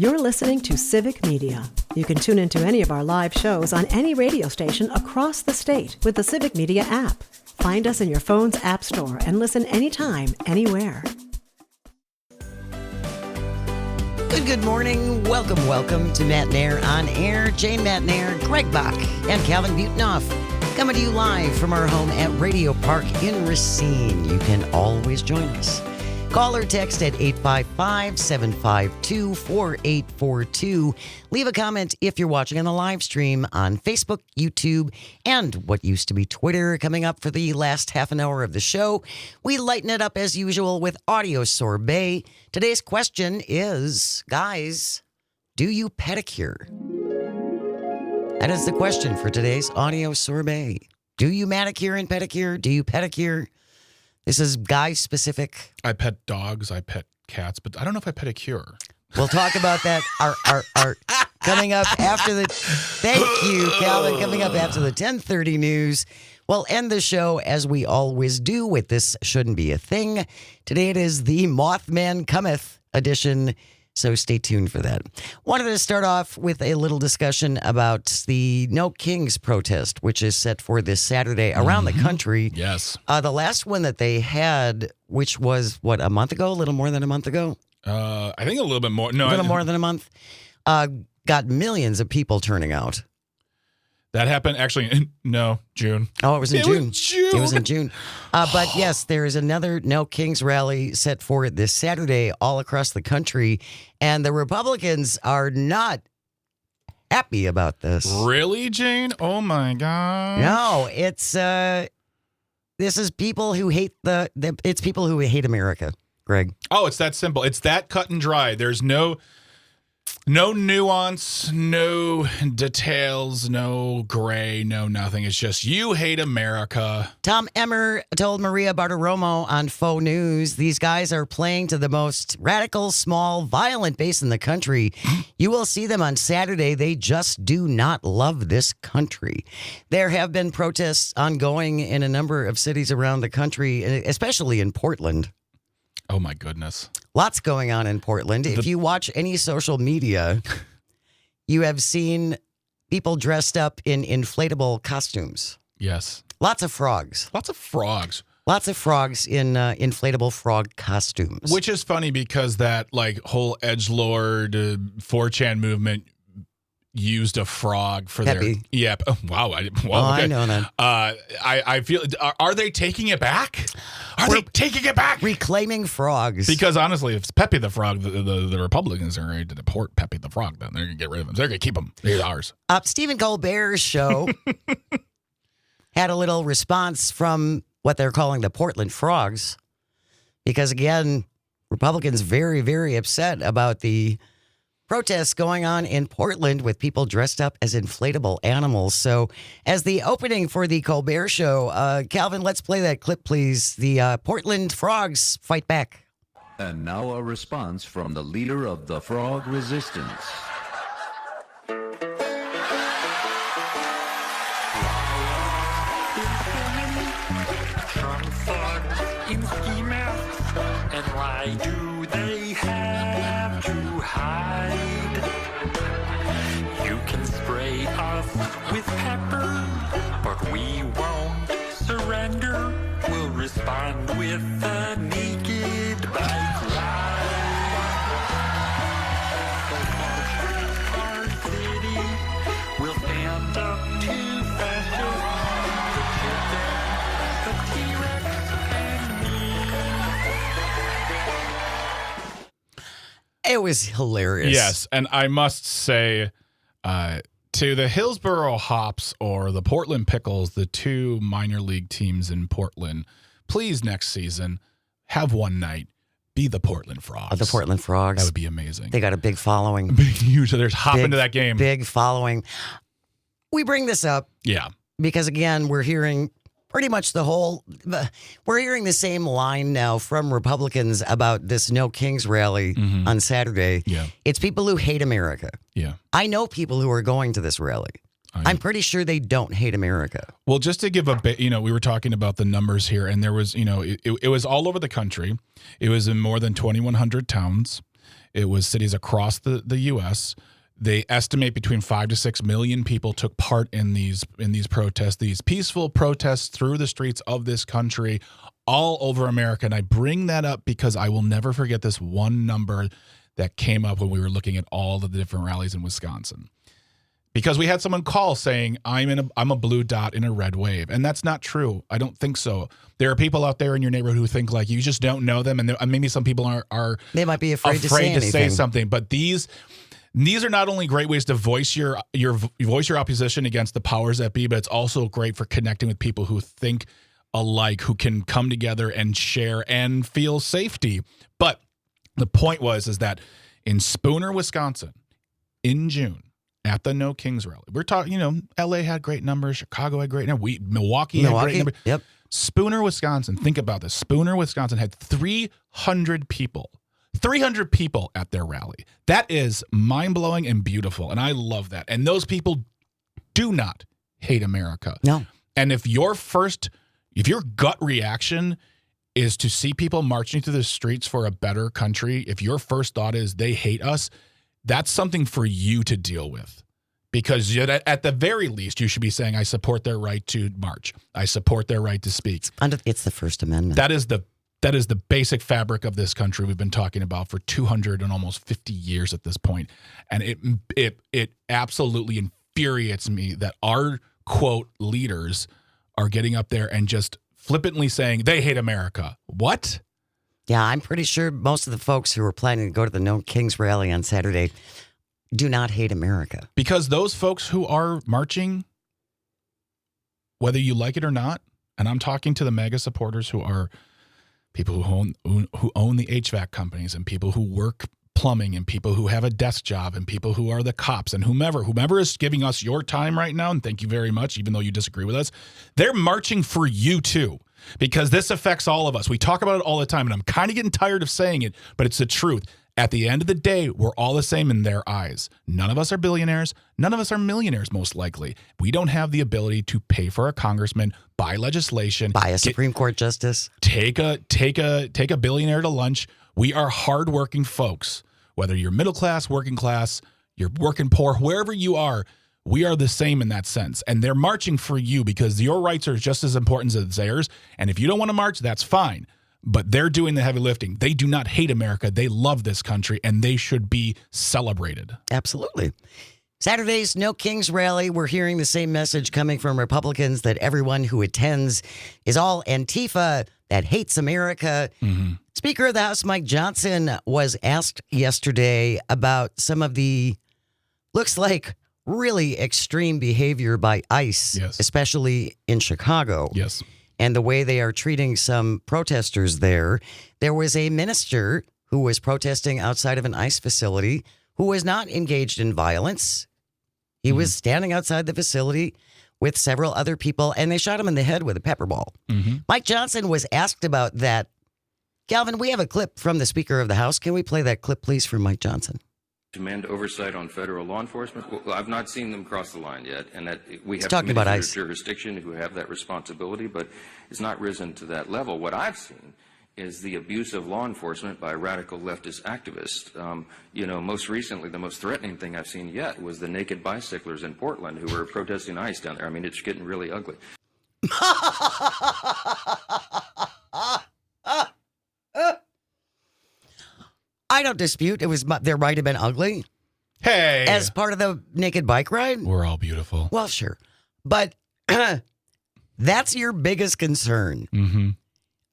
You're listening to Civic Media. You can tune into any of our live shows on any radio station across the state with the Civic Media app. Find us in your phone's app store and listen anytime, anywhere. Good morning. Welcome to Matt Nair on Air. Jane Matt Nair, Greg Bach, and Calvin Butenoff coming to you live from our home at Radio Park in Racine. You can always join us. Call or text at 855-752-4842. Leave a comment if you're watching on the live stream on Facebook, YouTube, and what used to be Twitter. Coming up for the last half an hour of the show, we lighten it up as usual with audio sorbet. Today's question is, guys, do you pedicure? That is the question for today's audio sorbet. Do you manicure and pedicure? Do you pedicure? This is guy-specific. I pet dogs, I pet cats, but I don't know if I pedicure. We'll talk about that coming up after the... Thank you, Calvin. Coming up after the 10:30 news. We'll end the show as we always do with This Shouldn't Be a Thing. Today it is the Mothman Cometh edition, so stay tuned for that. Wanted to start off with a little discussion about the No Kings protest, which is set for this Saturday around the country. Yes. The last one that they had, which was, a month ago? A little more than a month ago? I think a little bit more. No, a little more than a month. Got millions of people turning out. That happened actually in June. Oh, it was in June. It was in June. But yes, there is another No Kings rally set for this Saturday all across the country. And the Republicans are not happy about this. Really, Jane? Oh, my God. No, it's this is people who hate it's people who hate America, Greg. Oh, it's that simple. It's that cut and dry. There's no nuance, no details, no gray, no nothing. It's just you hate America. Tom Emmer told Maria Bartiromo on Faux News, these guys are playing to the most radical, small, violent base in the country. You will see them on Saturday. They just do not love this country. There have been protests ongoing in a number of cities around the country, especially in Portland. Oh, my goodness. Lots going on in Portland. If you watch any social media, you have seen people dressed up in inflatable costumes. Yes. Lots of frogs. Lots of frogs. Lots of frogs in inflatable frog costumes. Which is funny because that whole edgelord 4chan movement used a frog for Peppy. their... Yeah. Oh, wow. Okay. I know that. I feel... Are they taking it back? Are they taking it back? Reclaiming frogs. Because honestly, if it's Peppy the Frog, the Republicans are ready to deport Peppy the Frog, then they're going to get rid of him. They're going to keep him. They're ours. Stephen Colbert's show had a little response from what they're calling the Portland Frogs. Because again, Republicans very, very upset about the protests going on in Portland with people dressed up as inflatable animals. So as the opening for the Colbert Show, Calvin, let's play that clip, please. The Portland Frogs fight back. And now a response from the leader of the Frog Resistance. And why do they have to hide? You can spray us with pepper, but we won't surrender. We'll respond with a naked bike ride. Our city will stand up to fascists, the T-Rex and me. It was hilarious. Yes, and I must say, to the Hillsboro Hops or the Portland Pickles, the two minor league teams in Portland, please next season have one night be the Portland Frogs. The Portland Frogs. That would be amazing. They got a big following. Usually there's hop into that game. Big following. We bring this up Yeah. because, again, we're hearing pretty much we're hearing the same line now from Republicans about this No Kings rally on Saturday. Yeah. It's people who hate America. Yeah. I know people who are going to this rally. I'm pretty sure they don't hate America. Well, just to give a bit, we were talking about the numbers here, and there was, it was all over the country. It was in more than 2,100 towns. It was cities across the U.S. They estimate between 5 to 6 million people took part in these protests, these peaceful protests through the streets of this country all over America. And I bring that up because I will never forget this one number that came up when we were looking at all of the different rallies in Wisconsin. Because we had someone call saying, I'm a blue dot in a red wave. And that's not true. I don't think so. There are people out there in your neighborhood who think like you just don't know them. And maybe some people are they might be afraid to say something. But these are not only great ways to voice your opposition against the powers that be, but it's also great for connecting with people who think alike, who can come together and share and feel safety. But the point is that in Spooner, Wisconsin, in June, at the No Kings rally, we're talking, LA had great numbers, Chicago had great numbers, Milwaukee had great numbers. Yep. Spooner, Wisconsin, think about this. Spooner, Wisconsin had 300 people. 300 people at their rally. That is mind-blowing and beautiful, and I love that. And those people do not hate America. No. And if your gut reaction is to see people marching through the streets for a better country, if your first thought is they hate us, that's something for you to deal with. Because at the very least, you should be saying, I support their right to march. I support their right to speak. It's the First Amendment. That is the basic fabric of this country we've been talking about for 200 and almost 50 years at this point. And it absolutely infuriates me that our, quote, leaders are getting up there and just flippantly saying they hate America. What? Yeah, I'm pretty sure most of the folks who were planning to go to the No Kings rally on Saturday do not hate America. Because those folks who are marching, whether you like it or not, and I'm talking to the MAGA supporters who are people who own the HVAC companies and people who work plumbing and people who have a desk job and people who are the cops and whomever is giving us your time right now, and thank you very much, even though you disagree with us, they're marching for you too, because this affects all of us. We talk about it all the time, and I'm kind of getting tired of saying it, but it's the truth. At the end of the day, we're all the same in their eyes. None of us are billionaires. None of us are millionaires, most likely. We don't have the ability to pay for a congressman, buy legislation, buy a Supreme Court justice, take a billionaire to lunch. We are hardworking folks. Whether you're middle class, working class, you're working poor, wherever you are, we are the same in that sense. And they're marching for you because your rights are just as important as theirs. And if you don't want to march, that's fine. But they're doing the heavy lifting. They do not hate America. They love this country, and they should be celebrated. Absolutely. Saturday's No Kings rally, we're hearing the same message coming from Republicans that everyone who attends is all Antifa, that hates America. Mm-hmm. Speaker of the House Mike Johnson was asked yesterday about some of the, looks like, really extreme behavior by ICE, yes, especially in Chicago. Yes. And the way they are treating some protesters there. There was a minister who was protesting outside of an ICE facility who was not engaged in violence. He was standing outside the facility with several other people, and they shot him in the head with a pepper ball. Mm-hmm. Mike Johnson was asked about that. Calvin, we have a clip from the Speaker of the House. Can we play that clip, please, from Mike Johnson? Demand oversight on federal law enforcement. Well, I've not seen them cross the line yet, and that we have talking about ICE jurisdiction who have that responsibility, but it's not risen to that level. What I've seen is the abuse of law enforcement by radical leftist activists. Most recently, the most threatening thing I've seen yet was the naked bicyclers in Portland who were protesting ICE down there. I mean, it's getting really ugly. I don't dispute there might have been ugly. Hey. As part of the naked bike ride. We're all beautiful. Well, sure. But that's your biggest concern. Mm-hmm.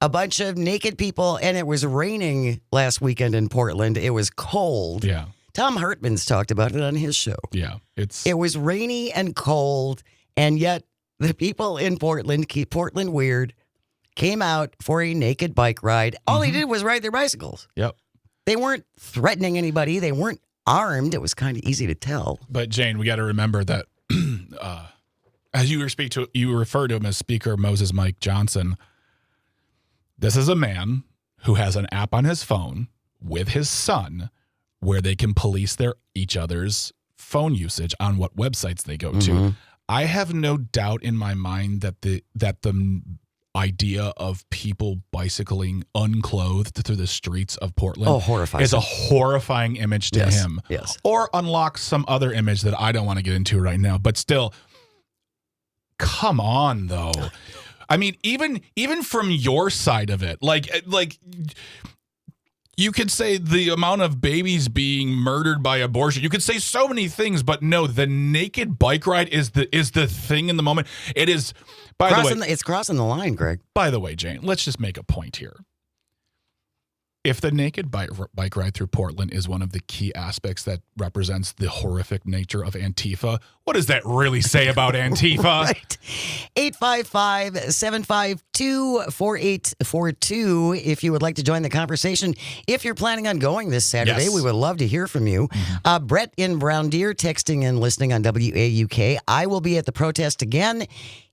A bunch of naked people, and it was raining last weekend in Portland. It was cold. Yeah. Tom Hartman's talked about it on his show. Yeah. It was rainy and cold, and yet the people in Portland, keep Portland weird, came out for a naked bike ride. All they did was ride their bicycles. Yep. They weren't threatening anybody. They weren't armed. It was kind of easy to tell. But Jane, we got to remember that as you refer to him as Speaker Moses Mike Johnson. This is a man who has an app on his phone with his son where they can police each other's phone usage on what websites they go to. I have no doubt in my mind that the idea of people bicycling unclothed through the streets of Portland horrifying. is a horrifying image to him. Yes. Or unlock some other image that I don't want to get into right now. But still, come on, though. I mean, even from your side of it, like you could say the amount of babies being murdered by abortion. You could say so many things, but no, the naked bike ride is the thing in the moment. It is. By the way, it's crossing the line, Greg. By the way, Jane, let's just make a point here. If the naked bike ride through Portland is one of the key aspects that represents the horrific nature of Antifa, what does that really say about Antifa? Right. 855-752-4842 if you would like to join the conversation. If you're planning on going this Saturday, we would love to hear from you. Brett in Brown Deer texting and listening on WAUK. I will be at the protest again.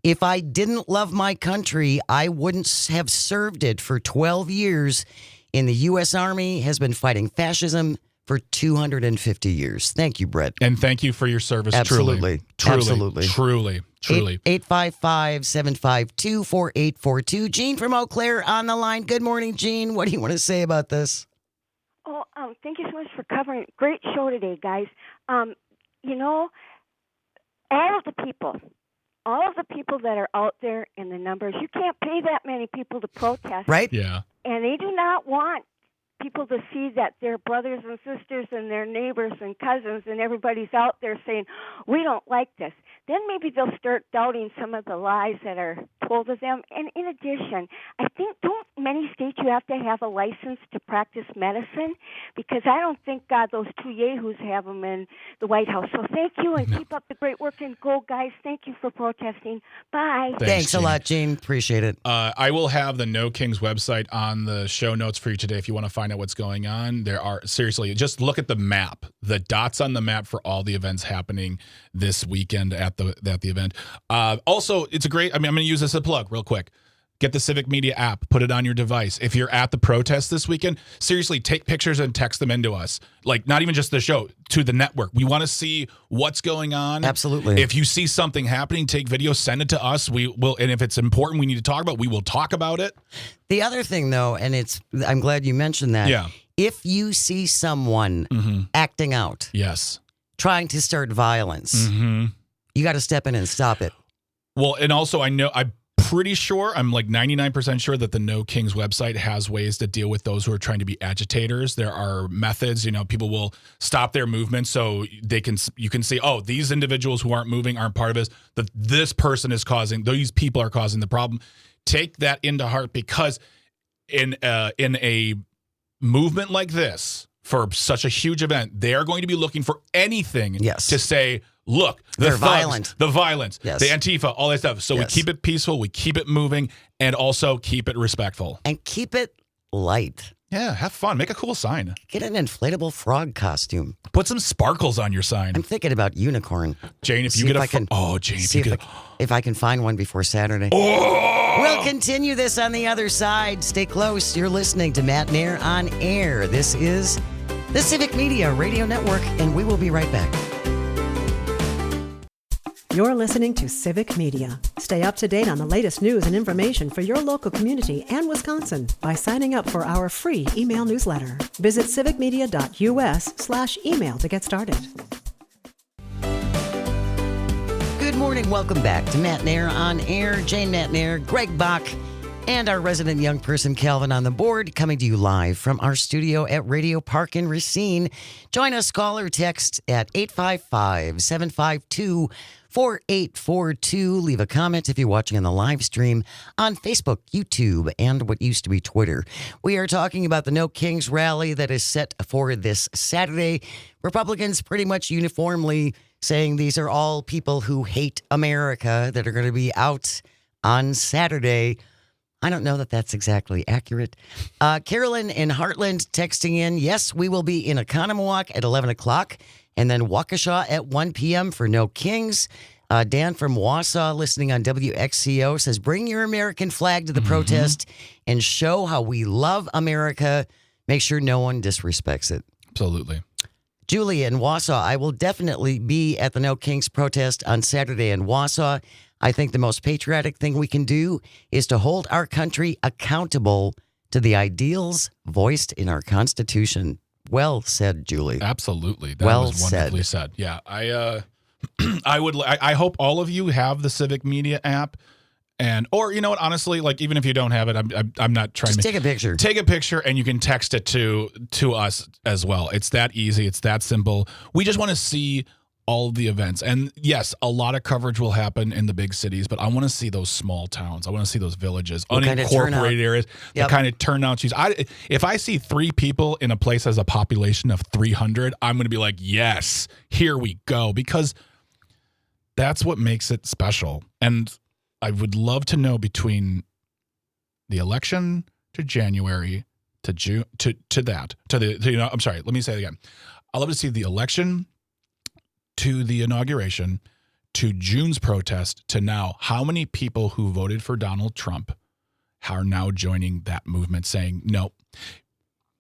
If I didn't love my country, I wouldn't have served it for 12 years. In the U.S. Army has been fighting fascism for 250 years. Thank you, Brett. And thank you for your service. Absolutely. Truly. Absolutely. Truly. 855-752-4842. Jean from Eau Claire on the line. Good morning, Jean. What do you want to say about this? Oh, thank you so much for covering. Great show today, guys. All of the people that are out there in the numbers, you can't pay that many people to protest. Right? Yeah. And they do not want people to see that their brothers and sisters and their neighbors and cousins and everybody's out there saying, we don't like this. Then maybe they'll start doubting some of the lies that are told of them. And in addition, I think don't many states you have to have a license to practice medicine? Because I don't think, God, those two yahoos have them in the White House. So thank you and keep up the great work. And go, guys. Thank you for protesting. Bye. Thanks a lot, Jean. Appreciate it. I will have the No Kings website on the show notes for you today if you want to find out what's going on. There are, seriously, just look at the map, the dots on the map for all the events happening this weekend at the event. Also, it's a great, I'm going to use this as a plug real quick. Get the Civic Media app, put it on your device. If you're at the protest this weekend, seriously, take pictures and text them into us. Like, not even just the show, to the network. We want to see what's going on. Absolutely. If you see something happening, take video, send it to us. We will, and if it's important, we need to talk about it, we will talk about it. The other thing, though, and I'm glad you mentioned that. Yeah. If you see someone acting out, yes, trying to start violence, you got to step in and stop it. Well, and also I'm pretty sure, I'm like 99% sure that the No Kings website has ways to deal with those who are trying to be agitators. There are methods, people will stop their movement so you can see, oh, these individuals who aren't moving aren't part of this. This person is these people are causing the problem. Take that into heart, because in a movement like this, for such a huge event, they are going to be looking for anything to say, look, they're violent. The violence, yes. The Antifa, all that stuff. So we keep it peaceful, we keep it moving, and also keep it respectful. And keep it light. Yeah, have fun. Make a cool sign. Get an inflatable frog costume. Put some sparkles on your sign. I'm thinking about unicorn. Jane, if you get if I can find one before Saturday. Oh! We'll continue this on the other side. Stay close. You're listening to Matt Nair on Air. This is the Civic Media Radio Network, and we will be right back. You're listening to Civic Media. Stay up to date on the latest news and information for your local community and Wisconsin by signing up for our free email newsletter. Visit civicmedia.us/email to get started. Good morning. Welcome back to Matt Nair on Air. Jane Matt Nair, Greg Bach, and our resident young person, Calvin, on the board, coming to you live from our studio at Radio Park in Racine. Join us, call or text at 855-752-4842. Leave a comment if you're watching on the live stream on Facebook, YouTube, and what used to be Twitter. We are talking about the No Kings rally that is set for this Saturday. Republicans pretty much uniformly saying these are all people who hate America that are going to be out on Saturday. I don't know that that's exactly accurate. Carolyn in Heartland texting in, yes, we will be in Economowalk at 11 o'clock and then Waukesha at 1 p.m. for No Kings. Dan from Wausau listening on WXCO says, bring your American flag to the protest and show how we love America. Make sure no one disrespects it. Absolutely. Julia in Wausau, I will definitely be at the No Kings protest on Saturday in Wausau. I think the most patriotic thing we can do is to hold our country accountable to the ideals voiced in our Constitution. Well said, Julie. Absolutely. That Well was wonderfully said. Yeah. I hope all of you have the Civic Media app. Or you know what, honestly, like even if you don't have it, I'm not trying to take a picture. Take a picture and you can text it to us as well. It's that easy. It's that simple. We just want to see all of the events. And yes, a lot of coverage will happen in the big cities, but I want to see those small towns. I want to see those villages, unincorporated areas, the kind of turnouts. If I see 3 people in a place that has a population of 300, I'm going to be like, yes, here we go, because that's what makes it special. And I would love to know between the election to January to June I'm sorry, let me say it again. I'd love to see the election to the inauguration to June's protest to now, how many people who voted for Donald Trump are now joining that movement saying, no,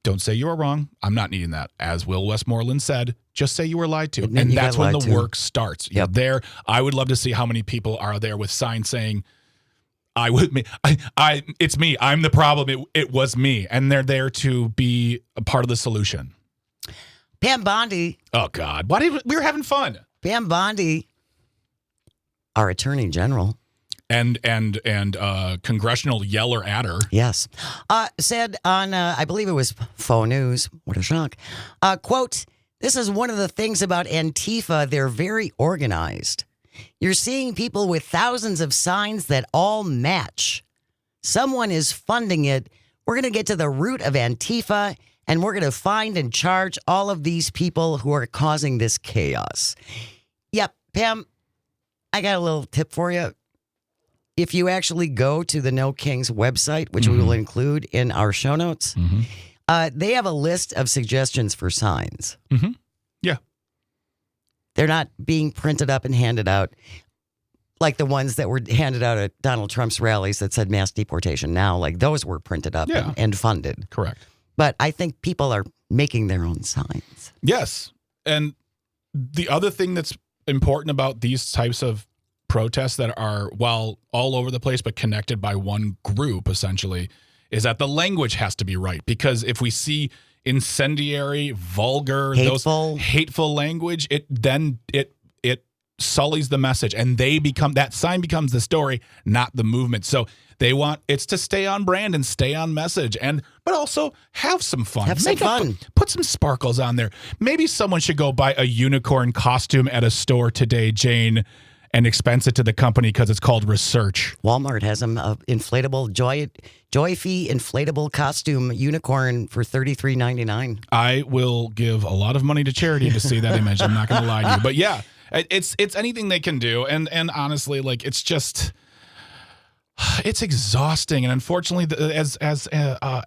don't say you were wrong. I'm not needing that. As Will Westmoreland said, just say you were lied to. And that's when the work starts. Yep. I would love to see how many people are there with signs saying, it's me. I'm the problem. It was me. And they're there to be a part of the solution. Pam Bondi. Oh, God. We were having fun. Pam Bondi, our Attorney General. And congressional yeller adder. Yes. Said on, I believe it was Faux News. What a shock. Quote, this is one of the things about Antifa. They're very organized. You're seeing people with thousands of signs that all match. Someone is funding it. We're going to get to the root of Antifa, and we're going to find and charge all of these people who are causing this chaos. Yep, Pam, I got a little tip for you. If you actually go to the No Kings website, which we will include in our show notes, they have a list of suggestions for signs. Mm-hmm. Yeah. They're not being printed up and handed out like the ones that were handed out at Donald Trump's rallies that said mass deportation now. Like those were printed up and funded. Correct. But I think people are making their own signs. Yes. And the other thing that's important about these types of protests that are, while all over the place, but connected by one group, essentially, is that the language has to be right. Because if we see incendiary, vulgar, those hateful language, it sullies the message, and that sign becomes the story, not the movement. So they want it's to stay on brand and stay on message, but also have some fun. Put some sparkles on there. Maybe someone should go buy a unicorn costume at a store today, Jane, and expense it to the company because it's called research. Walmart has an inflatable Joy Fee inflatable costume unicorn for $33.99. I will give a lot of money to charity to see that image. I'm not going to lie to you, but yeah, it's anything they can do, and honestly, like it's exhausting, and unfortunately, as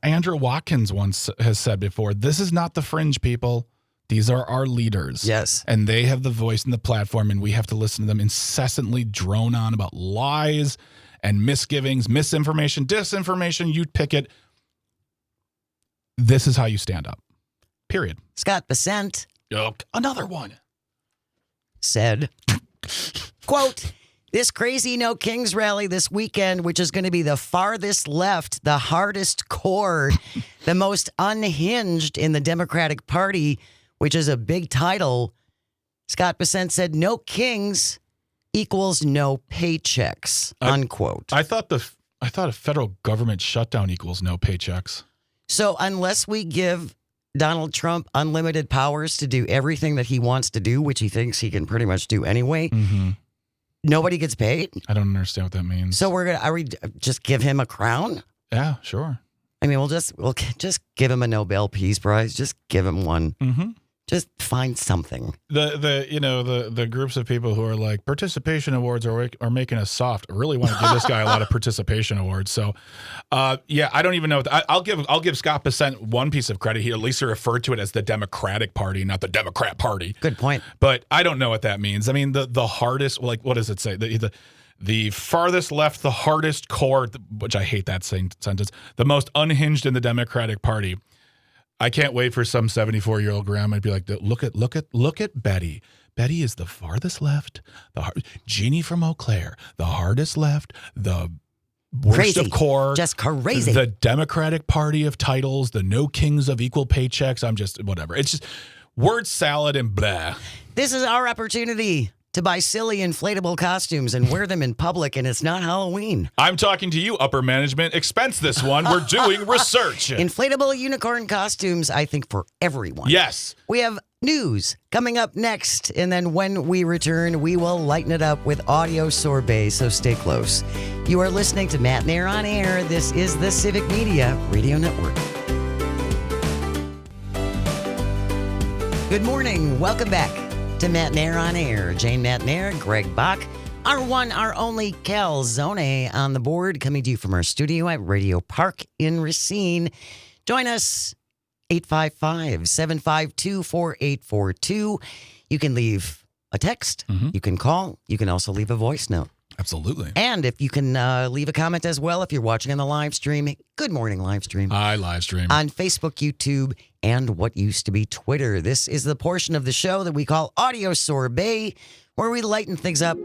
Andrew Watkins once has said before, this is not the fringe, people. These are our leaders. Yes. And they have the voice and the platform, and we have to listen to them incessantly drone on about lies and misgivings, misinformation, disinformation. You pick it. This is how you stand up. Period. Scott Dissent. Oh, another one. Said, quote, this crazy No Kings rally this weekend, which is going to be the farthest left, the hardest core, the most unhinged in the Democratic Party, which is a big title. Scott Dissent said, no kings equals no paychecks, unquote. I thought a federal government shutdown equals no paychecks. So unless we give Donald Trump unlimited powers to do everything that he wants to do, which he thinks he can pretty much do anyway, nobody gets paid. I don't understand what that means. So are we just give him a crown? Yeah, sure. I mean, we'll just give him a Nobel Peace Prize. Just give him one. Mm-hmm. Just find something. The groups of people who are like participation awards are making us soft. I really want to give this guy a lot of participation awards. So, yeah, I don't even know. I'll give Scott Dissent one piece of credit. He at least referred to it as the Democratic Party, not the Democrat Party. Good point. But I don't know what that means. I mean, the hardest, like, what does it say? The farthest left, the hardest core, which I hate that sentence, the most unhinged in the Democratic Party. I can't wait for some 74-year-old grandma to be like, look at Betty. Betty is the farthest left. Jeannie from Eau Claire, the hardest left. The worst Crazy. of core. Just crazy. The Democratic Party of titles. The no kings of equal paychecks. I'm just whatever. It's just word salad and blah. This is our opportunity to buy silly inflatable costumes and wear them in public, and it's not Halloween. I'm talking to you, upper management. Expense this one. We're doing research. Inflatable unicorn costumes, I think, for everyone. Yes. We have news coming up next, and then when we return, we will lighten it up with audio sorbet, so stay close. You are listening to Matt Nair on Air. This is the Civic Media Radio Network. Good morning. Welcome back to Matt Nair on Air. Jane Matt Nair, Greg Bach, our one, our only Calzone on the board, coming to you from our studio at Radio Park in Racine. Join us, 855-752-4842. You can leave a text. You can call. You can also leave a voice note. Absolutely. And if you can leave a comment as well, if you're watching on the live stream, good morning live stream. I live stream. On Facebook, YouTube, and what used to be Twitter. This is the portion of the show that we call Audio Sorbet, where we lighten things up,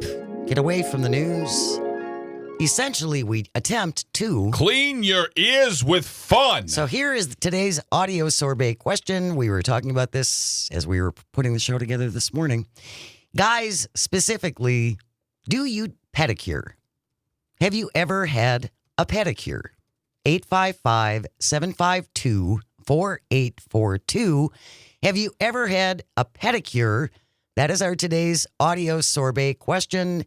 get away from the news. Essentially, we attempt to Clean your ears with fun. So here is today's Audio Sorbet question. We were talking about this as we were putting the show together this morning. Guys, specifically, do you pedicure? Have you ever had a pedicure? 855-752-4842. Have you ever had a pedicure? That is our today's Audio Sorbet question.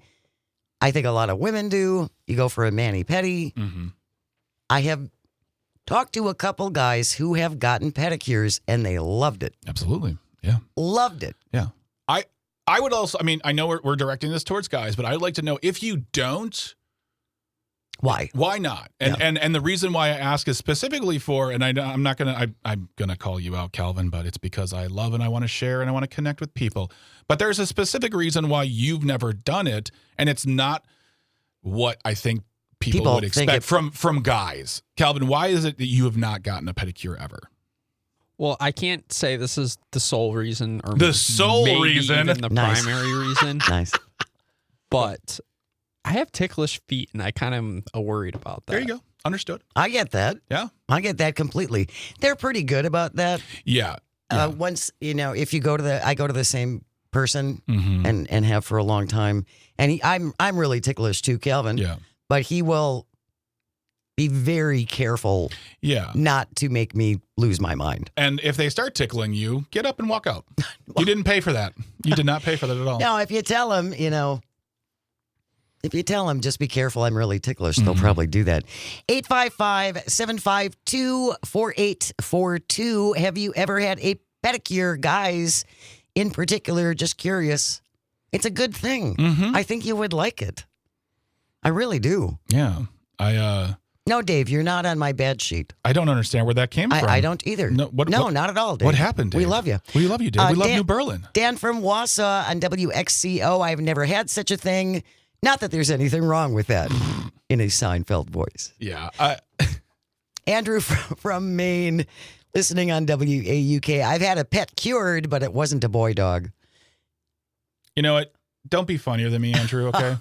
I think a lot of women do. You go for a mani-pedi. I have talked to a couple guys who have gotten pedicures, and they loved it. Absolutely. Yeah. Loved it. Yeah. I would also, I mean, I know we're directing this towards guys, but I'd like to know if you don't, why not? And the reason why I ask is specifically for, and I'm gonna call you out, Calvin, but it's because I love and I want to share and I want to connect with people. But there's a specific reason why you've never done it, and it's not what I think people would expect from guys. Calvin, why is it that you have not gotten a pedicure ever? Well, I can't say this is the sole reason, or the sole maybe reason, even the primary reason. Nice. But I have ticklish feet, and I kind of am worried about that. There you go. Understood. I get that. Yeah. I get that completely. They're pretty good about that. Yeah. Once, if you go to I go to the same person and have for a long time. And I'm really ticklish too, Calvin. Yeah. But he will be very careful not to make me lose my mind. And if they start tickling you, get up and walk out. You didn't pay for that. You did not pay for that at all. No, if you tell him, just be careful, I'm really ticklish, they'll probably do that. 855-752-4842. Have you ever had a pedicure? Guys, in particular, just curious. It's a good thing. I think you would like it. I really do. Yeah. No, Dave, you're not on my bad sheet. I don't understand where that came from. I don't either. No, not at all, Dave. What happened, Dave? We love you. We love you, Dave. We love New Berlin. Dan from Wausau on WXCO. I've never had such a thing. Not that there's anything wrong with that, in a Seinfeld voice. Yeah. Andrew from Maine, listening on WAUK. I've had a pet cured, but it wasn't a boy dog. You know what? Don't be funnier than me, Andrew, okay?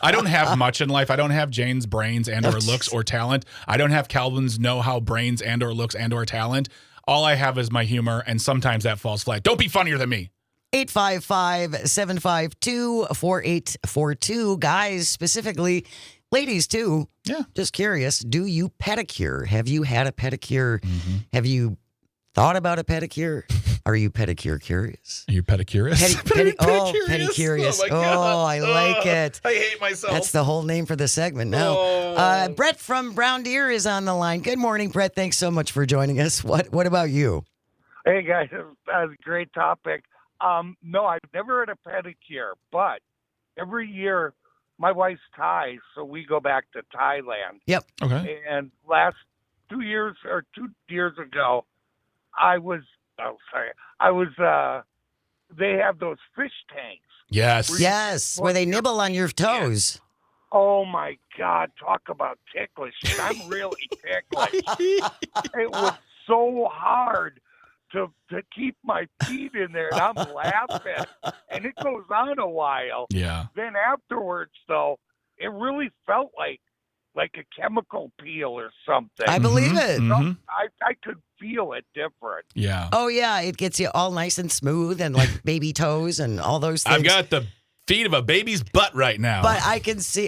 I don't have much in life. I don't have Jane's brains and or looks or talent. I don't have Calvin's know-how, brains and or looks and or talent. All I have is my humor, and sometimes that falls flat. Don't be funnier than me. 855-752-4842. Guys, specifically, ladies too. Yeah. Just curious, do you pedicure? Have you had a pedicure? Have you thought about a pedicure? Are you pedicure curious? Are you pedicurist? Pedicurious. Oh, my God. I like it. I hate myself. That's the whole name for the segment now. Brett from Brown Deer is on the line. Good morning, Brett. Thanks so much for joining us. What about you? Hey, guys. That's a great topic. No, I've never had a pedicure, but every year my wife's Thai, so we go back to Thailand. Yep. Okay. And last 2 years ago, they have those fish tanks. Yes. Where they nibble on your toes. Oh my God, talk about ticklish. I'm really ticklish. It was so hard to keep my feet in there, and I'm laughing, and it goes on a while. Yeah. Then afterwards, though, it really felt like a chemical peel or something. I believe it. Mm-hmm. I could feel it different. Yeah. Oh, yeah. It gets you all nice and smooth and like baby toes and all those things. I've got the feet of a baby's butt right now. But I can see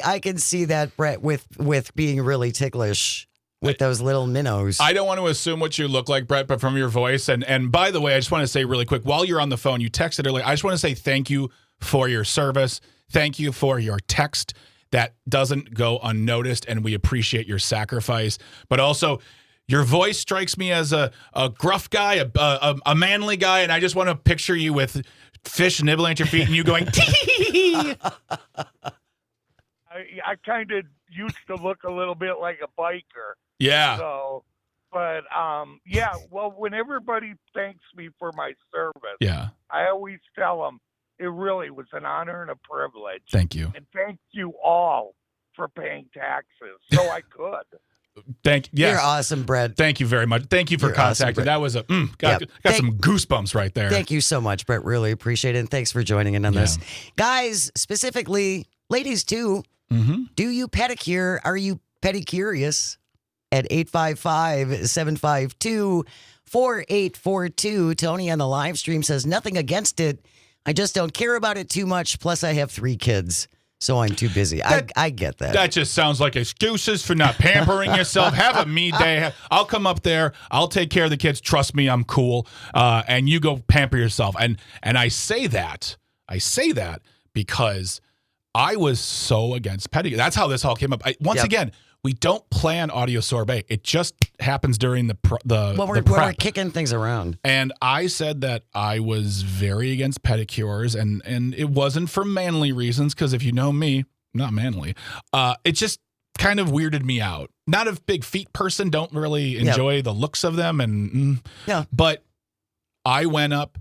that, Brett, with being really ticklish with those little minnows. I don't want to assume what you look like, Brett, but from your voice. And by the way, I just want to say really quick, while you're on the phone, you texted earlier. I just want to say thank you for your service. Thank you for your text. That doesn't go unnoticed, and we appreciate your sacrifice. But also, your voice strikes me as a gruff guy, a manly guy, and I just want to picture you with fish nibbling at your feet and you going, tee. I kind of used to look a little bit like a biker. Yeah. So, but yeah. Well, when everybody thanks me for my service, Yeah. I always tell them it really was an honor and a privilege. Thank you. And thank you all for paying taxes, so I could. Yes. You're awesome, Brett. Thank you very much. Thank you for You're contacting. awesome, That was got some goosebumps right there. Thank you so much, Brett. Really appreciate it. And thanks for joining in on this. Guys, specifically, ladies too, do you pedicure? Are you pedicurious? At 855-752-4842. Tony on the live stream says, nothing against it. I just don't care about it too much. Plus, I have 3 kids, so I'm too busy. I get that. That just sounds like excuses for not pampering yourself. Have a me day. I'll come up there. I'll take care of the kids. Trust me, I'm cool. And you go pamper yourself. And I say that because I was so against pedicure. That's how this all came up. Once again, we don't plan audio sorbet. It just happens during the we're prep. kicking things around. And I said that I was very against pedicures, and it wasn't for manly reasons, because if you know me, not manly. It just kind of weirded me out. Not a big feet person, don't really enjoy the looks of them, but I went up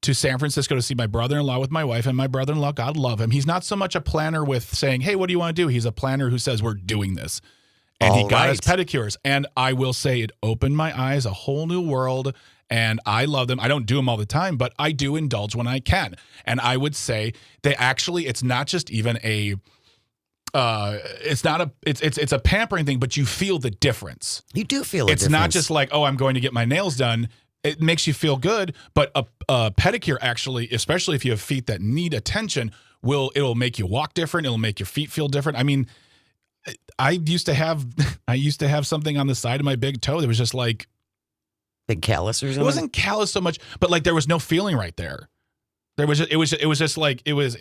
to San Francisco to see my brother-in-law with my wife, and my brother-in-law, God love him, he's not so much a planner with saying, hey, what do you want to do? He's a planner who says, we're doing this. And he got us pedicures. And I will say it opened my eyes, a whole new world, and I love them. I don't do them all the time, but I do indulge when I can. And I would say it's not just even it's a pampering thing, but you feel the difference. You do feel it's not just like, oh, I'm going to get my nails done. It makes you feel good, but a pedicure actually, especially if you have feet that need attention, it'll make you walk different. It'll make your feet feel different. I mean, I used to have something on the side of my big toe that was just like big callus or something. It wasn't callus so much, but like there was no feeling right there. It was just like it was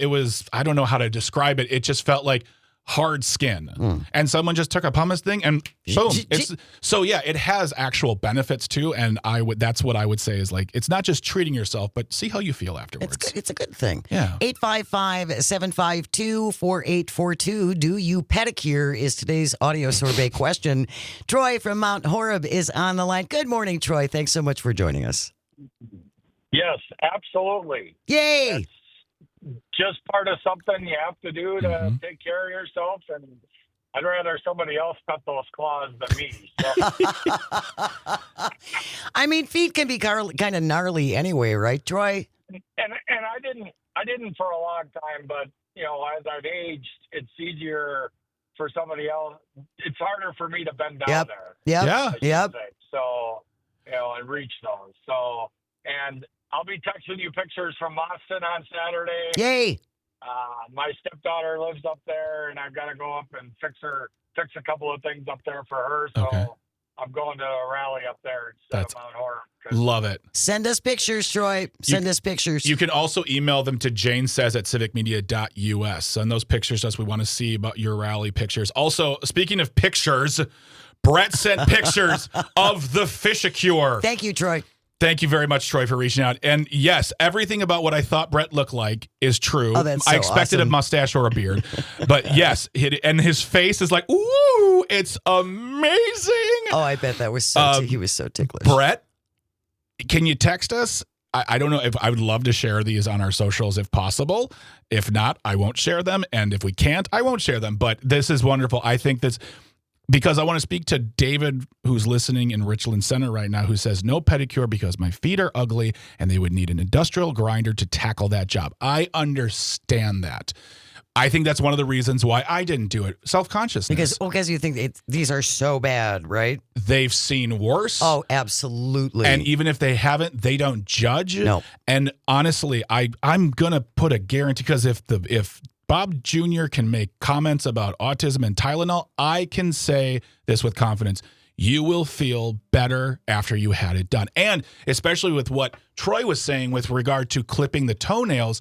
I don't know how to describe it. It just felt like hard skin. And someone just took a pumice thing and boom. It has actual benefits too. And that's what I would say is like, it's not just treating yourself, but see how you feel afterwards. It's a good thing. Yeah. 855-752-4842. Do you pedicure is today's audio sorbet question. Troy from Mount Horeb is on the line. Good morning, Troy. Thanks so much for joining us. Yes, absolutely. Yay. That's just part of something you have to do to take care of yourself, and I'd rather somebody else cut those claws than me. So. I mean, feet can be kind of gnarly anyway, right, Troy? And I didn't for a long time, but as I've aged, it's easier for somebody else. It's harder for me to bend down there. Yep. So, and reach those. So, and I'll be texting you pictures from Boston on Saturday. Yay! My stepdaughter lives up there, and I've got to go up and fix a couple of things up there for her. So I'm going to a rally up there instead of Mount Horeb. Love it. Send us pictures, Troy. Send us pictures. You can also email them to janesays@civicmedia.us. Send those pictures to us. We want to see about your rally pictures. Also, speaking of pictures, Brett sent pictures of the Fishicure. Thank you, Troy. Thank you very much, Troy, for reaching out. And yes, everything about what I thought Brett looked like is true. Oh, that's so I expected awesome. a mustache or a beard. But yes, and his face is like, ooh, it's amazing. Oh, I bet that was he was so ticklish. Brett, can you text us? I don't know if I would love to share these on our socials if possible. If not, I won't share them. And if we can't, I won't share them. But this is wonderful. I think because I want to speak to David, who's listening in Richland Center right now, who says, no pedicure because my feet are ugly and they would need an industrial grinder to tackle that job. I understand that. I think that's one of the reasons why I didn't do it. Self-consciousness. Because you think these are so bad, right? They've seen worse. Oh, absolutely. And even if they haven't, they don't judge. No. And honestly, I'm going to put a guarantee, because if Bob Jr. can make comments about autism and Tylenol, I can say this with confidence. You will feel better after you had it done. And especially with what Troy was saying with regard to clipping the toenails,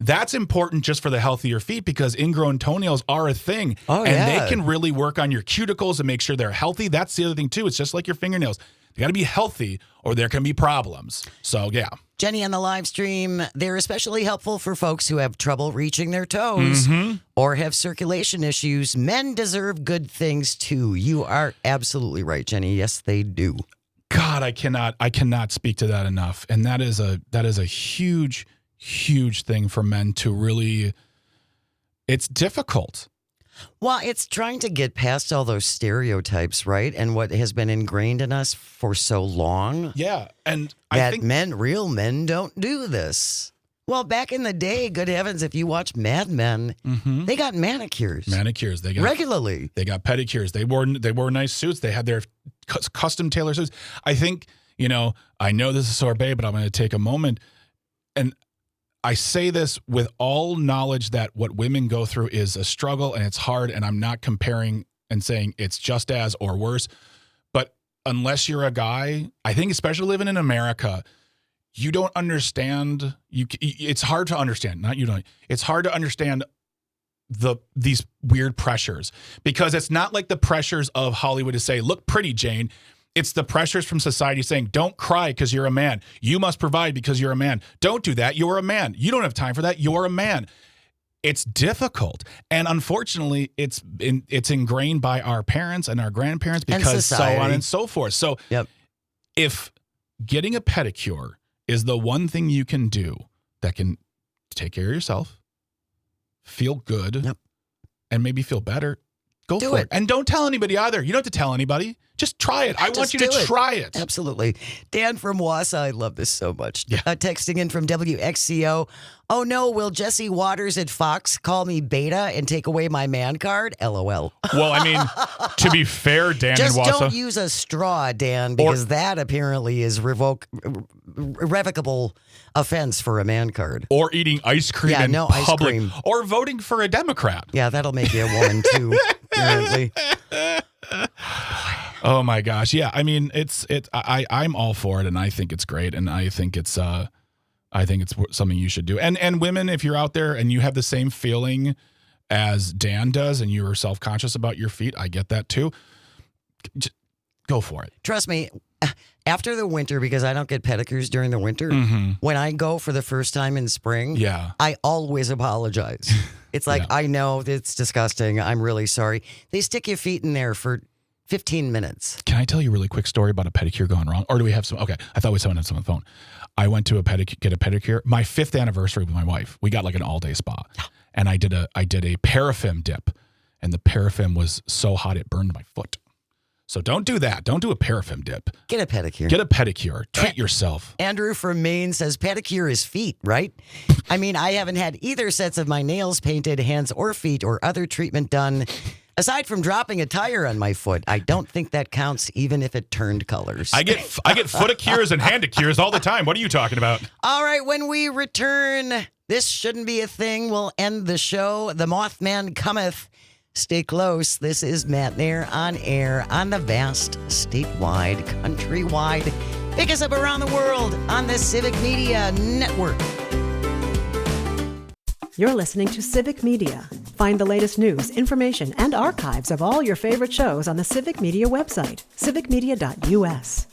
that's important just for the healthier feet, because ingrown toenails are a thing. Oh, and yeah. they can really work on your cuticles and make sure they're healthy. That's the other thing, too. It's just like your fingernails. They got to be healthy or there can be problems. So, yeah. Jenny, on the live stream, they're especially helpful for folks who have trouble reaching their toes or have circulation issues. Men deserve good things, too. You are absolutely right, Jenny. Yes, they do. God, I cannot speak to that enough. And that is a huge thing for men to really, it's difficult. Well, it's trying to get past all those stereotypes, right? And what has been ingrained in us for so long. Yeah. And that I think real men don't do this. Well, back in the day, good heavens, if you watch Mad Men, they got manicures. They got regularly. They got pedicures. They wore nice suits. They had their custom tailored suits. I think, I know this is sorbet, but I'm going to take a moment. And I say this with all knowledge that what women go through is a struggle and it's hard, and I'm not comparing and saying it's just as or worse. But unless you're a guy, I think especially living in America, you don't understand. It's hard to understand. Not you don't. It's hard to understand these weird pressures, because it's not like the pressures of Hollywood to say, "Look pretty, Jane." It's the pressures from society saying, don't cry because you're a man. You must provide because you're a man. Don't do that. You're a man. You don't have time for that. You're a man. It's difficult. And unfortunately, it's ingrained by our parents and our grandparents, because so on and so forth. So if getting a pedicure is the one thing you can do that can take care of yourself, feel good, and maybe feel better, go for it. And don't tell anybody either. You don't have to tell anybody. Just try it. I want you to try it. Absolutely. Dan from Wausau, I love this so much. Texting in from WXCO. Oh no, will Jesse Waters at Fox call me beta and take away my man card? LOL. Well, I mean, to be fair, Dan just in Wausau. don't use a straw, Dan, because that apparently is irrevocable offense for a man card. Or eating ice cream in public. Ice cream. Or voting for a Democrat. Yeah, that'll make you a woman too, apparently. Oh my gosh. Yeah. I mean, I'm all for it, and I think it's great, and I think it's something you should do. And women, if you're out there and you have the same feeling as Dan does and you are self-conscious about your feet, I get that too. Just go for it. Trust me, after the winter, because I don't get pedicures during the winter, when I go for the first time in spring, I always apologize. It's like, I know it's disgusting. I'm really sorry. They stick your feet in there for 15 minutes. Can I tell you a really quick story about a pedicure gone wrong? Or do we have some? Okay. I thought we had some on the phone. I went to get a pedicure. My 5th anniversary with my wife. We got like an all-day spa. And I did a paraffin dip. And the paraffin was so hot it burned my foot. So don't do that. Don't do a paraffin dip. Get a pedicure. Get a pedicure. Treat yourself. Andrew from Maine says pedicure is feet, right? I mean, I haven't had either sets of my nails painted, hands or feet, or other treatment done. Aside from dropping a tire on my foot, I don't think that counts, even if it turned colors. I get foot-a-cures and hand-a-cures all the time. What are you talking about? All right, when we return, this shouldn't be a thing. We'll end the show. The Mothman cometh. Stay close. This is Matt Nair on air on the vast, statewide, countrywide. Pick us up around the world on the Civic Media Network. You're listening to Civic Media. Find the latest news, information, and archives of all your favorite shows on the Civic Media website, civicmedia.us.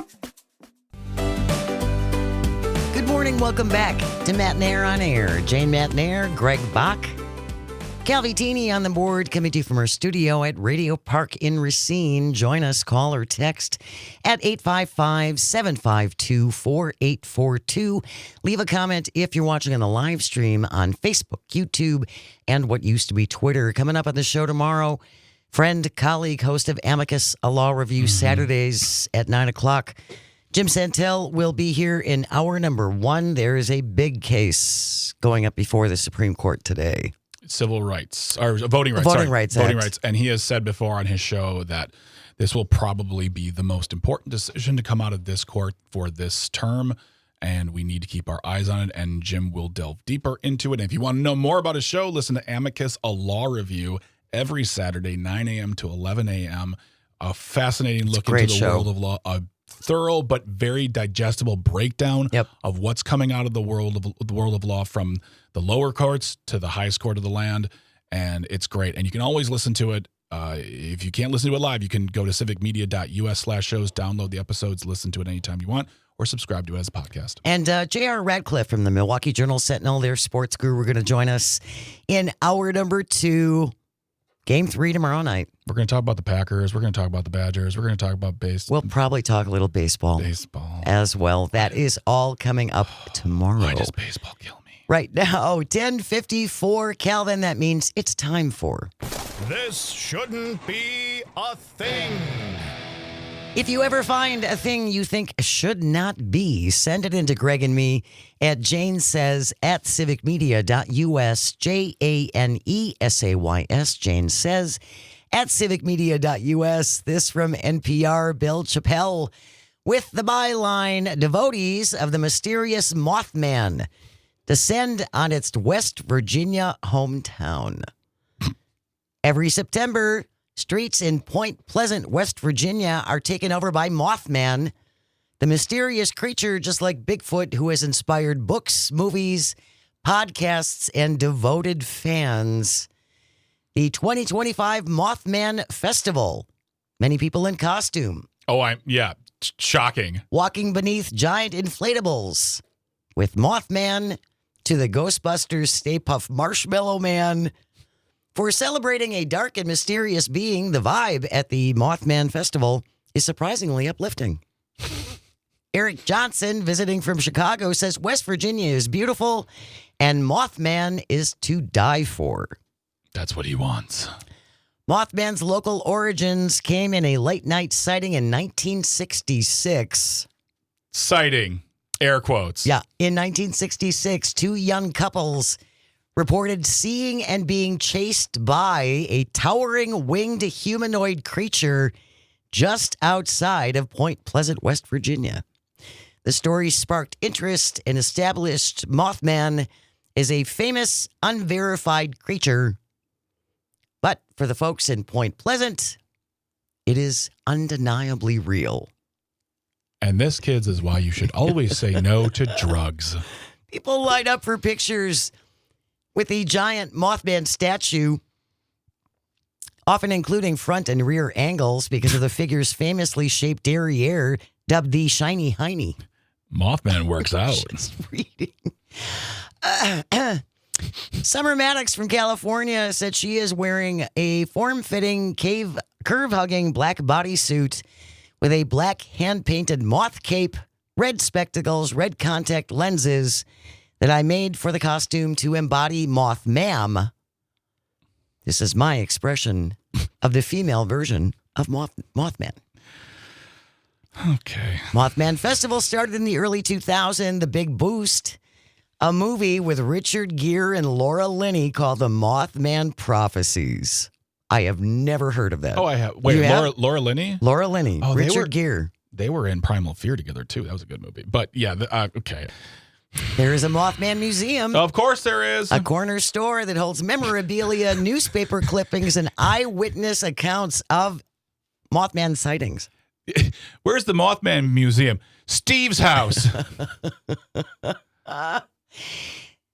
Good morning. Welcome back to Matt Nair on air. Jane Matt Nair, Greg Bach, Calvitini on the board, coming to you from our studio at Radio Park in Racine. Join us, call or text at 855-752-4842. Leave a comment if you're watching on the live stream on Facebook, YouTube, and what used to be Twitter. Coming up on the show tomorrow, Friend, colleague, host of Amicus, a law review, Saturdays at 9 o'clock. Jim Santel will be here in hour number 1. There is a big case going up before the Supreme Court today. Civil rights, or voting rights. Voting rights. And he has said before on his show that this will probably be the most important decision to come out of this court for this term, and we need to keep our eyes on it, and Jim will delve deeper into it. And if you want to know more about his show, listen to Amicus, a law review, every Saturday, 9 a.m. to 11 a.m. A fascinating look into the world of law, a thorough but very digestible breakdown of what's coming out of the world of law, from the lower courts to the highest court of the land, and it's great. And you can always listen to it. If you can't listen to it live, you can go to civicmedia.us/shows, download the episodes, listen to it anytime you want, or subscribe to it as a podcast. And J.R. Radcliffe from the Milwaukee Journal-Sentinel, their sports guru, are going to join us in hour number 2. Game 3 tomorrow night. We're going to talk about the Packers. We're going to talk about the Badgers. We're going to talk about We'll probably talk a little baseball as well. That is all coming up tomorrow. Why does baseball kill me? Right now, 10:54, Calvin. That means it's time for... This shouldn't be a thing. If you ever find a thing you think should not be, send it in to Greg and me at janesays@civicmedia.us, JANESAYS, Jane Says, @civicmedia.us. This from NPR, Bill Chappelle, with the byline, devotees of the mysterious Mothman descend on its West Virginia hometown. Every September, streets in Point Pleasant, West Virginia are taken over by Mothman, the mysterious creature just like Bigfoot who has inspired books, movies, podcasts, and devoted fans. The 2025 Mothman Festival. Many people in costume. Shocking. Walking beneath giant inflatables. With Mothman to the Ghostbusters Stay Puft Marshmallow Man. For celebrating a dark and mysterious being, the vibe at the Mothman Festival is surprisingly uplifting. Eric Johnson, visiting from Chicago, says West Virginia is beautiful and Mothman is to die for. That's what he wants. Mothman's local origins came in a late-night sighting in 1966. Sighting. Air quotes. Yeah. In 1966, 2 young couples reported seeing and being chased by a towering winged humanoid creature just outside of Point Pleasant, West Virginia. The story sparked interest and established Mothman as a famous, unverified creature. But for the folks in Point Pleasant, it is undeniably real. And this, kids, is why you should always say no to drugs. People line up for pictures with the giant Mothman statue, often including front and rear angles because of the figure's famously shaped derriere, dubbed the Shiny Hiney. Mothman works out. Just reading. Summer Maddox from California said she is wearing a form-fitting, curve-hugging black bodysuit with a black hand-painted moth cape, red spectacles, red contact lenses that I made for the costume to embody Mothman. This is my expression of the female version of Mothman. Okay. Mothman Festival started in the early 2000s. The Big Boost, a movie with Richard Gere and Laura Linney called The Mothman Prophecies. I have never heard of that. Oh, I have. Wait, Laura Linney? Laura Linney. Oh, Richard Gere. They were in Primal Fear together, too. That was a good movie. But, yeah, okay. There is a Mothman museum. Of course there is. A corner store that holds memorabilia, newspaper clippings, and eyewitness accounts of Mothman sightings. Where's the Mothman Museum? Steve's house.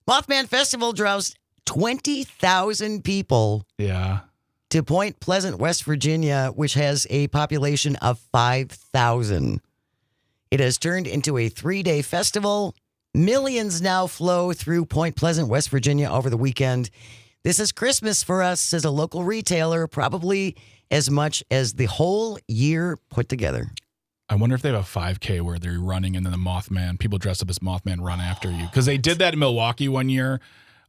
Mothman Festival draws 20,000 people. Yeah. To Point Pleasant, West Virginia, which has a population of 5,000. It has turned into a 3-day festival. Millions now flow through Point Pleasant, West Virginia over the weekend. This is Christmas for us, says a local retailer, probably as much as the whole year put together. I wonder if they have a 5K where they're running and then the Mothman, people dressed up as Mothman run after you. Because they did that in Milwaukee one year,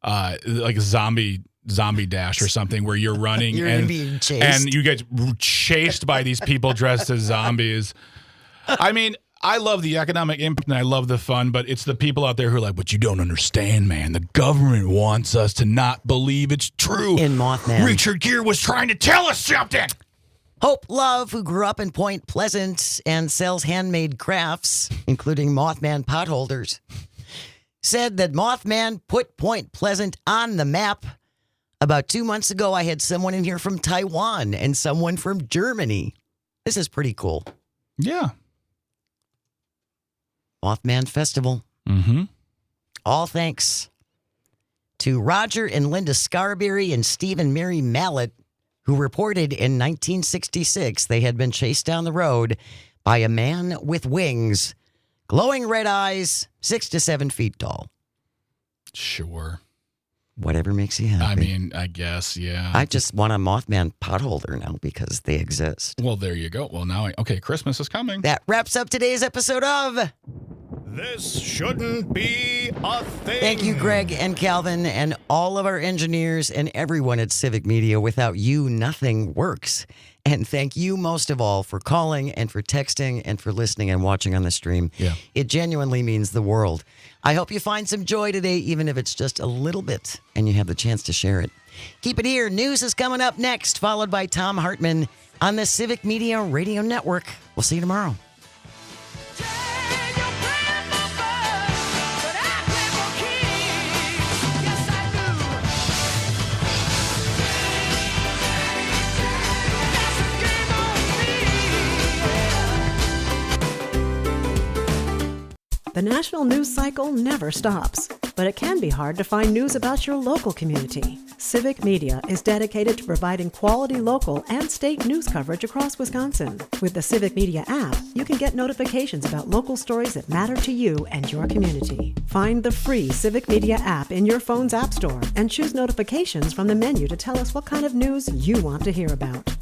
like a zombie Zombie Dash or something where you're running You're being chased. and you get chased by these people dressed as zombies. I mean, I love the economic impact and I love the fun, but it's the people out there who are like, but you don't understand, man. The government wants us to not believe it's true. In Mothman. Richard Gere was trying to tell us something. Hope Love, who grew up in Point Pleasant and sells handmade crafts, including Mothman potholders, said that Mothman put Point Pleasant on the map. About 2 months ago, I had someone in here from Taiwan and someone from Germany. This is pretty cool. Yeah. Mothman Festival. Mm-hmm. All thanks to Roger and Linda Scarberry and Steve and Mary Mallet, who reported in 1966 they had been chased down the road by a man with wings, glowing red eyes, 6 to 7 feet tall. Sure. Whatever makes you happy. I mean, I guess, yeah. I just want a Mothman potholder now because they exist. Well, there you go. Well, now, okay, Christmas is coming. That wraps up today's episode of This Shouldn't Be a Thing. Thank you, Greg and Calvin, and all of our engineers and everyone at Civic Media. Without you, nothing works. And thank you most of all for calling and for texting and for listening and watching on the stream. Yeah. It genuinely means the world. I hope you find some joy today, even if it's just a little bit, and you have the chance to share it. Keep it here. News is coming up next, followed by Tom Hartman on the Civic Media Radio Network. We'll see you tomorrow. The national news cycle never stops, but it can be hard to find news about your local community. Civic Media is dedicated to providing quality local and state news coverage across Wisconsin. With the Civic Media app, you can get notifications about local stories that matter to you and your community. Find the free Civic Media app in your phone's app store and choose notifications from the menu to tell us what kind of news you want to hear about.